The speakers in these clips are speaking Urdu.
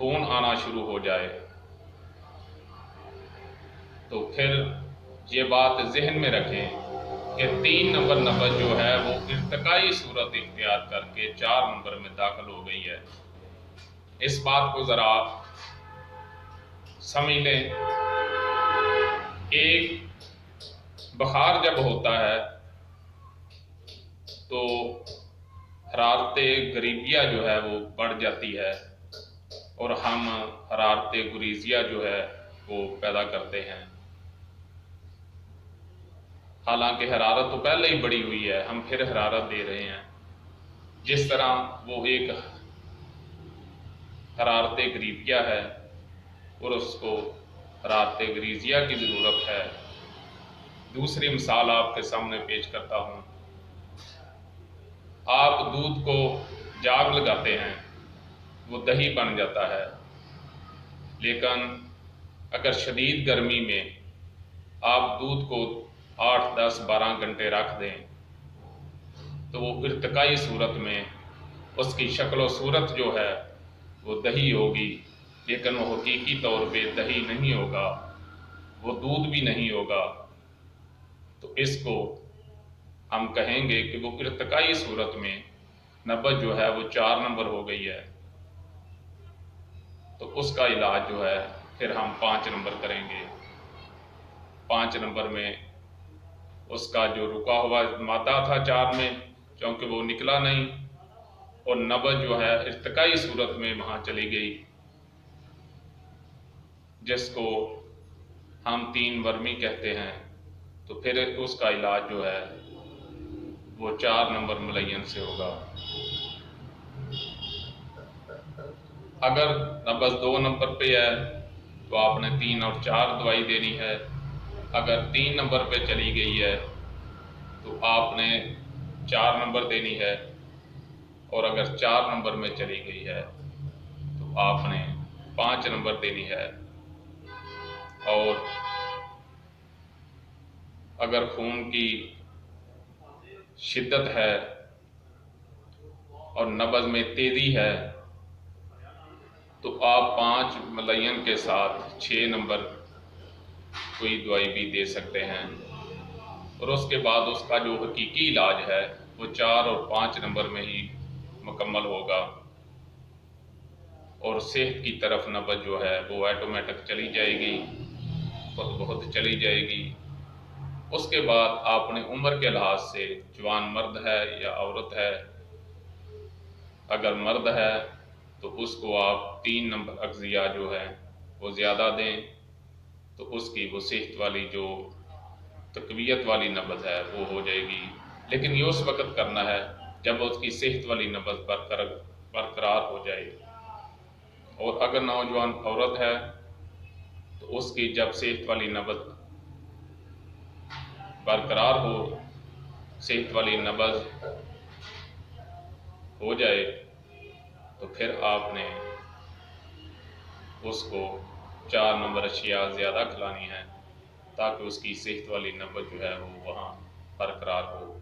خون آنا شروع ہو جائے تو پھر یہ بات ذہن میں رکھیں کہ 3 نمبر نبض جو ہے وہ ارتقائی صورت اختیار کر کے 4 نمبر میں داخل ہو گئی ہے۔ اس بات کو ذرا سمجھ لیں، ایک بخار جب ہوتا ہے تو حرارت غریبیہ جو ہے وہ بڑھ جاتی ہے اور ہم حرارت گریزیہ جو ہے وہ پیدا کرتے ہیں، حالانکہ حرارت تو پہلے ہی بڑھی ہوئی ہے، ہم پھر حرارت دے رہے ہیں۔ جس طرح وہ ایک حرارت غریبیہ ہے اور اس کو حرارت غریزیہ کی ضرورت ہے۔ دوسری مثال آپ کے سامنے پیش کرتا ہوں۔ آپ دودھ کو جاگ لگاتے ہیں، وہ دہی بن جاتا ہے، لیکن اگر شدید گرمی میں آپ دودھ کو 8، 10، 12 گھنٹے رکھ دیں تو وہ ارتقائی صورت میں اس کی شکل و صورت جو ہے وہ دہی ہوگی، لیکن وہ حقیقی طور پہ دہی نہیں ہوگا، وہ دودھ بھی نہیں ہوگا۔ تو اس کو ہم کہیں گے کہ وہ ارتقائی صورت میں نبض جو ہے وہ 4 نمبر ہو گئی ہے۔ تو اس کا علاج جو ہے پھر ہم 5 نمبر کریں گے۔ 5 نمبر میں اس کا جو رکا ہوا مادہ تھا 4 میں، چونکہ وہ نکلا نہیں اور نبض جو ہے ارتقائی صورت میں وہاں چلی گئی، جس کو ہم 3 ورمی کہتے ہیں، تو پھر اس کا علاج جو ہے وہ 4 نمبر ملین سے ہوگا۔ اگر نبض 2 نمبر پہ ہے تو آپ نے 3 اور 4 دوائی دینی ہے۔ اگر 3 نمبر پہ چلی گئی ہے تو آپ نے 4 نمبر دینی ہے، اور اگر 4 نمبر میں چلی گئی ہے تو آپ نے 5 نمبر دینی ہے۔ اور اگر خون کی شدت ہے اور نبض میں تیزی ہے تو آپ 5 ملین کے ساتھ 6 نمبر کوئی دوائی بھی دے سکتے ہیں، اور اس کے بعد اس کا جو حقیقی علاج ہے وہ 4 اور 5 نمبر میں ہی مکمل ہوگا، اور صحت کی طرف نبض جو ہے وہ آٹومیٹک چلی جائے گی، خود بخود چلی جائے گی۔ اس کے بعد آپ نے عمر کے لحاظ سے جوان مرد ہے یا عورت ہے، اگر مرد ہے تو اس کو آپ 3 نمبر اغذیہ جو ہے وہ زیادہ دیں، تو اس کی وہ صحت والی جو تقویت والی نبض ہے وہ ہو جائے گی۔ لیکن یہ اس وقت کرنا ہے جب اس کی صحت والی نبض برقرار ہو جائے، اور اگر نوجوان عورت ہے تو اس کی جب صحت والی نبض برقرار ہو، صحت والی نبض ہو جائے، تو پھر آپ نے اس کو 4 نمبر اشیاء زیادہ کھلانی ہے تاکہ اس کی صحت والی نبض جو ہے وہ وہاں برقرار ہو۔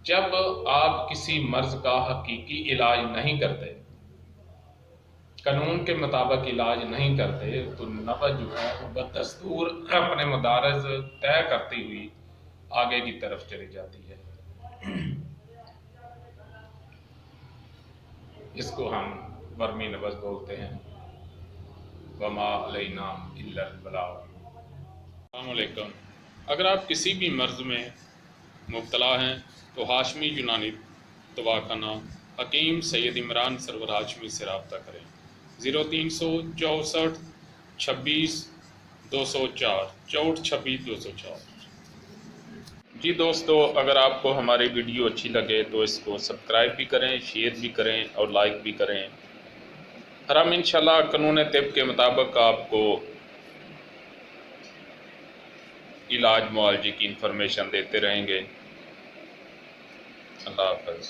جب آپ کسی مرض کا حقیقی علاج نہیں کرتے، قانون کے مطابق علاج نہیں کرتے، تو نبض جو ہے وہ بدستور اپنے مدارج طے کرتی ہوئی آگے کی طرف چلی جاتی ہے۔ اس کو ہم ورمی نبض بولتے ہیں۔ وما علینا الا البلاغ۔ السلام علیکم۔ اگر آپ کسی بھی مرض میں مبتلا ہیں تو ہاشمی یونانی دواخانہ حکیم سید عمران سرور ہاشمی سے رابطہ کریں۔ 0364 26 204 64 26 204۔ جی دوستو، اگر آپ کو ہماری ویڈیو اچھی لگے تو اس کو سبسکرائب بھی کریں، شیئر بھی کریں اور لائک بھی کریں، اور ہم انشاءاللہ قانون طب کے مطابق آپ کو علاج معالجے کی انفارمیشن دیتے رہیں گے۔ اللہ حافظ۔